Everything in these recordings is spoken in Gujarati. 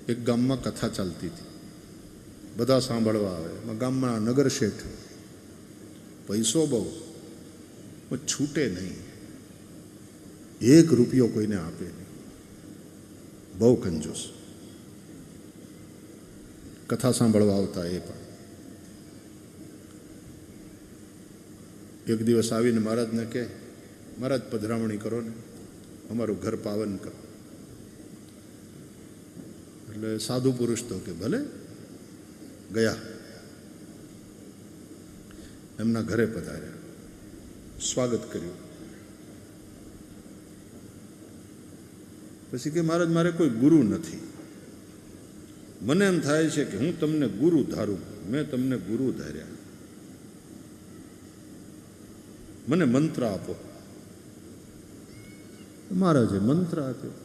એક ગામમાં કથા ચાલતી હતી, બધા સાંભળવા આવે. એમાં ગામમાં નગર શેઠ, પૈસો બહુ પણ છૂટે નહીં, 1 રૂપિયો કોઈને આપે નહીં, બહુ કંજૂસ. કથા સાંભળવા આવતા એ પણ એક દિવસ આવીને મહારાજને કહે, મહારાજ પધરામણી કરો ને, અમારું ઘર પાવન કરો. એટલે સાધુ પુરુષ તો કે ભલે. ગયા, એમના ઘરે પધાર્યા, સ્વાગત કર્યું. પછી કે મહારાજ મારે કોઈ ગુરુ નથી, મને એમ થાય છે કે હું તમને ગુરુ ધારું, મેં તમને ગુરુ ધાર્યા, મને મંત્ર આપો. મહારાજે મંત્ર આપ્યો.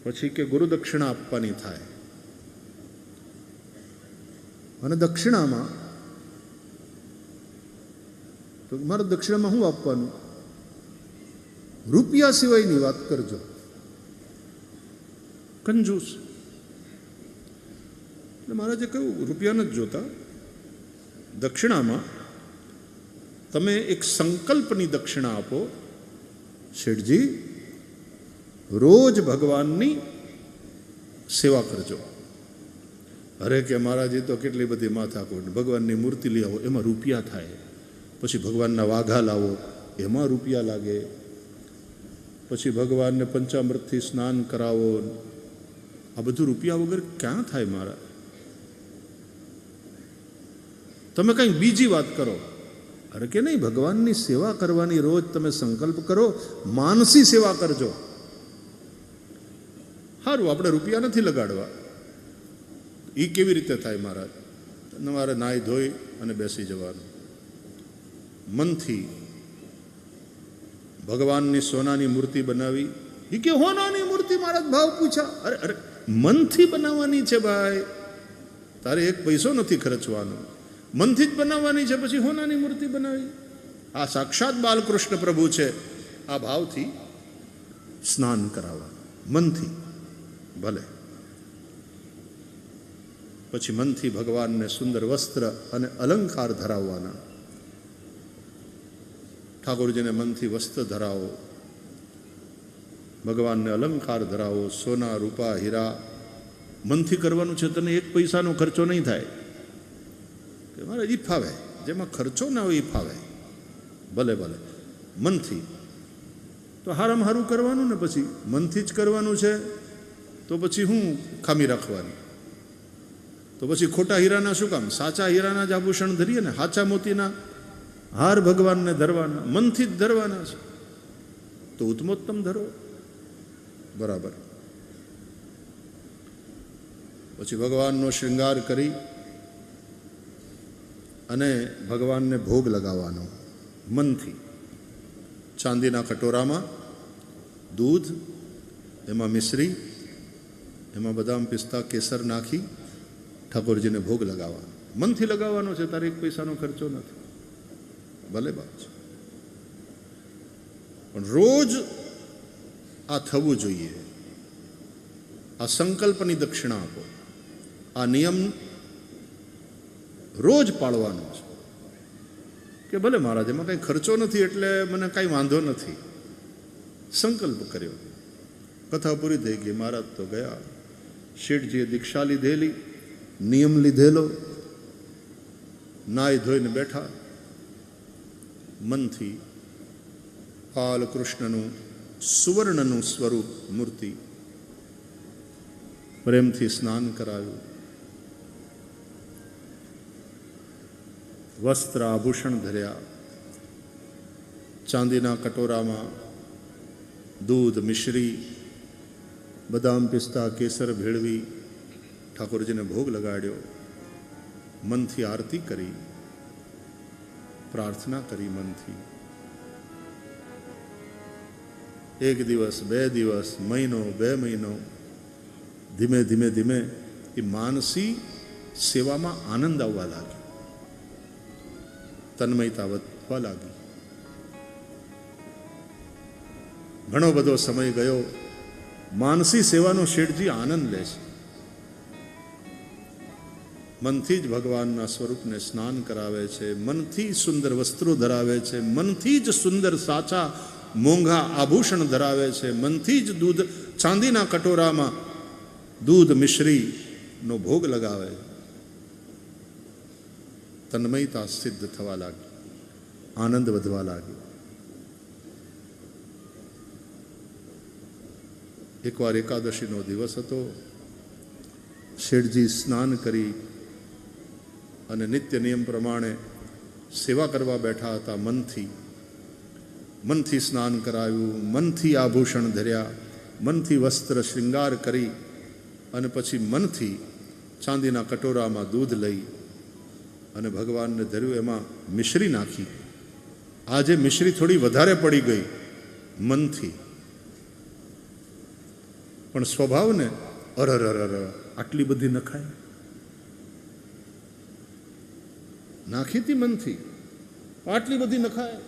પછી કે ગુરુ દક્ષિણા આપવાની થાય, અને દક્ષિણામાં તો મારે દક્ષિણામાં શું આપવાનું? રૂપિયા સિવાયની વાત કરજો. કંજૂસ. એટલે મહારાજે કહ્યું રૂપિયા નથી જોતા, દક્ષિણામાં તમે એક સંકલ્પની દક્ષિણા આપો. શેઠજી, રોજ ભગવાનની સેવા કરજો. અરે કે મહારાજ તો કેટલી બધી માથાકૂટ, ભગવાનની મૂર્તિ લઈ આવો એમાં રૂપિયા થાય, પછી ભગવાનના વાઘા લાવો એમાં રૂપિયા લાગે, પછી ભગવાનને પંચામૃતથી સ્નાન કરાવો, આ બધું રૂપિયા વગર ક્યાં થાય મહારાજ? તમે કંઈક બીજી વાત કરો. અરે કે નહીં, ભગવાનની સેવા કરવાની રોજ તમે સંકલ્પ કરો, માનસી સેવા કરજો. સારું, આપણે રૂપિયા નથી લગાડવા. એ કેવી રીતે થાય મહારાજ? તમારે નાહી ધોઈ અને બેસી જવાનું. મનથી ભગવાનની સોનાની મૂર્તિ બનાવી. એ કે હોનાની મૂર્તિ મહારાજ ભાવ પૂછા? અરે અરે, મનથી બનાવવાની છે ભાઈ, તારે 1 પૈસો નથી ખર્ચવાનો, મનથી જ બનાવવાની છે. પછી હોનાની મૂર્તિ બનાવી? આ સાક્ષાત બાલકૃષ્ણ પ્રભુ છે. આ ભાવથી સ્નાન કરાવવા, મનથી ભલે. પછી મનથી ભગવાનને સુંદર વસ્ત્ર અને અલંકાર ધરાવવાના. ઠાકોરજીને મનથી વસ્ત્ર ધરાવો, ભગવાનને અલંકાર ધરાવો, સોના રૂપા હીરા મનથી કરવાનું છે. તને 1 પૈસાનો ખર્ચો નહીં થાય. કે મારે એ ફાવે, જેમાં ખર્ચો ના હોય એ ફાવે. ભલે ભલે, મનથી તો હારામાં હારું કરવાનું ને. પછી મનથી જ કરવાનું છે તો પછી હું ખામી રાખવાની? તો પછી ખોટા હીરાના શું કામ? સાચા હીરાના જ આભૂષણ ધરીએ ને, સાચા મોતીના હાર ભગવાનને ધરવાના, મનથી જ ધરવાના છે. તો ઉત્તમોત્તમ ધરો, બરાબર. પછી ભગવાનનો શૃંગાર કરી અને ભગવાનને ભોગ લગાવવાનો મનથી. ચાંદીના કટોરામાં દૂધ, એમાં મિશ્રી, એમાં બદામ પિસ્તા કેસર નાખી ઠાકોરજીને ભોગ લગાવવાનો. મનથી લગાવવાનો છે, તારે 1 પૈસાનો ખર્ચો નથી. ભલે બાત છે, પણ રોજ આ થવું જોઈએ. આ સંકલ્પની દક્ષિણા આપો. આ નિયમ રોજ પાળવાનો છે. કે ભલે મહારાજ એમાં કંઈ ખર્ચો નથી એટલે મને કાંઈ વાંધો નથી, સંકલ્પ કર્યો, કથા પૂરી થઈ ગઈ, મહારાજ તો ગયા. શેઠજીએ દીક્ષા લીધેલી, નિયમ લીધેલો, નાહી ધોઈને બેઠા. મનથી બાલકૃષ્ણનું સુવર્ણનું સ્વરૂપ મૂર્તિ, પ્રેમથી સ્નાન કરાયું, વસ્ત્ર આભૂષણ ધર્યા, ચાંદીના કટોરામાં દૂધ, મિશ્રી, બદામ પિસ્તા કેસર ભેળવી ઠાકોરજીને ભોગ લગાડ્યો. મનથી આરતી કરી, પ્રાર્થના કરી મનથી. 1 દિવસ, 2 દિવસ, મહિનો, 2 મહિનો, ધીમે ધીમે ધીમે એ માનસી સેવામાં આનંદ આવવા લાગ્યો, તન્મયતા વધવા લાગી. ઘણો બધો સમય ગયો. માનસી સેવાનો શેઠજી આનંદ લે છે. મનથી જ ભગવાનના સ્વરૂપને સ્નાન કરાવે છે, મનથી સુંદર વસ્ત્રો ધરાવે છે, મનથી જ સુંદર સાચા મોંઘા આભૂષણ ધરાવે છે, મનથી જ દૂધ ચાંદીના કટોરામાં દૂધ મિશ્રીનો ભોગ લગાવે. તન્મયતા સિદ્ધ થવા લાગી, આનંદ વધવા લાગ્યો. એકવાર એકાદશીનો દિવસ હતો. શેઠજી સ્નાન કરી અને નિત્ય નિયમ પ્રમાણે સેવા કરવા બેઠા હતા. મનથી સ્નાન કરાવ્યું, મનથી આભૂષણ ધર્યા, મનથી વસ્ત્ર શૃંગાર કરી અને પછી મનથી ચાંદીના કટોરામાં દૂધ લઈ અને ભગવાનને ધર્યું. એમાં મિશ્રી નાખી. આજે મિશ્રી થોડી વધારે પડી ગઈ મનથી, પણ સ્વભાવને અરર આટલી બધી નખાય. નાખી હતી મનથી, આટલી બધી નખાય.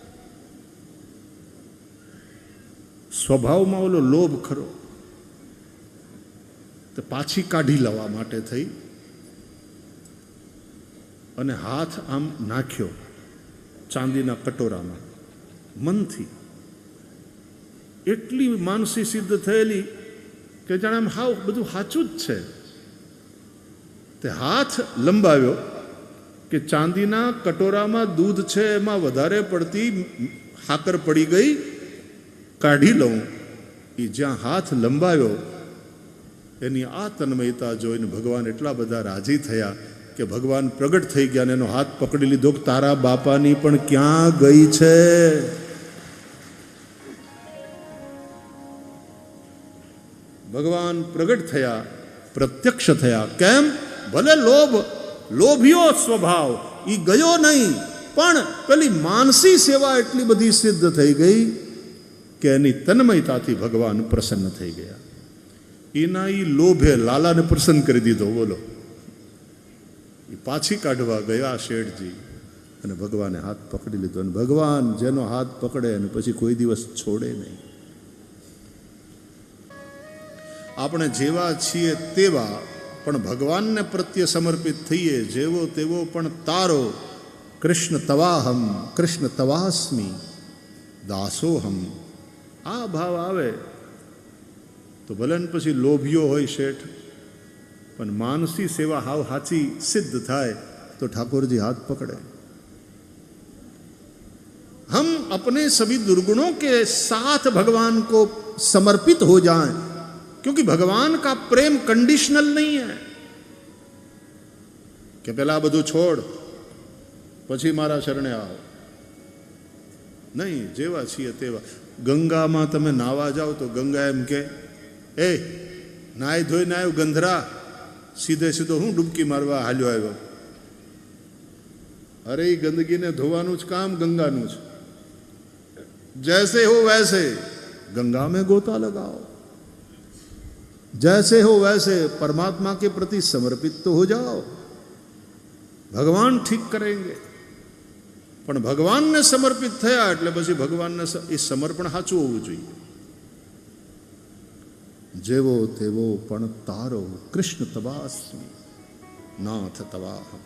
સ્વભાવમાં ઓલો લોભ ખરો, તો પાછી કાઢી લેવા માટે થઈ અને હાથ આમ નાખ્યો ચાંદીના કટોરામાં મનથી. એટલી માનસી સિદ્ધ થયેલી કે જાણે આમ હાવ બધું સાચું જ છે. તે હાથ લંબાવ્યો કે ચાંદીના કટોરામાં દૂધ છે, એમાં વધારે પડતી હાકર પડી ગઈ, કાઢી લઉં. એ જ્યાં હાથ લંબાવ્યો એની આ તન્મયતા જોઈને ભગવાન એટલા બધા રાજી થયા કે ભગવાન પ્રગટ થઈ ગયા અને એનો હાથ પકડી લીધો કે તારા બાપાની પણ ક્યાં ગઈ છે. ભગવાન પ્રગટ થયા, પ્રત્યક્ષ થયા. કેમ? ભલે લોભિયો સ્વભાવ એ ગયો નહીં, પણ પેલી માનસી સેવા એટલી બધી સિદ્ધ થઈ ગઈ કે એની તન્મયતાથી ભગવાન પ્રસન્ન થઈ ગયા. એના એ લોભે લાલાને પ્રસન્ન કરી દીધો. બોલો, એ પાછી કાઢવા ગયા શેઠજી અને ભગવાને હાથ પકડી લીધો. અને ભગવાન જેનો હાથ પકડે અને પછી કોઈ દિવસ છોડે નહીં. આપણે જેવા છીએ તેવા પણ ભગવાનને પ્રત્યે સમર્પિત થઈએ. જેવો તેવો પણ તારો. કૃષ્ણ તવાહમ કૃષ્ણ તવાસ્મી દાસોહમ. આ ભાવ આવે તો ભલે પછી લોભિયો હોય શેઠ, પણ માનસી સેવા હાવ હાચી સિદ્ધ થાય તો ઠાકોરજી હાથ પકડે. हम अपने सभी दुर्गुणों के साथ भगवान को समर्पित हो जाएं, क्योंकि भगवान का प्रेम कंडीशनल नहीं है कि पहला બધું છોડ પછી મારા શરણે આવ. નહીં, જેવા છીએ તેવા. ગંગામાં તમે નાવા જાઓ તો ગંગા એમ કે, એ નાય ધોઈને આવ્યો ગંધરા, સીધો હું ડૂબકી મારવા હાલ્યો આવ્યો. અરે એ ગંદકીને ધોવાનું જ કામ ગંગાનું છે. जैसे हो वैसे गंगा में गोता लगाओ, जैसे हो वैसे परमात्मा के प्रति समर्पित तो हो जाओ. भगवान ठीक करेंगे. પણ ભગવાનને સમર્પિત થયા એટલે પછી ભગવાનને એ સમર્પણ સાચું હોવું જોઈએ. જેવો તેવો પણ તારો. કૃષ્ણ તવાસ્મી નાથ તવાહમ.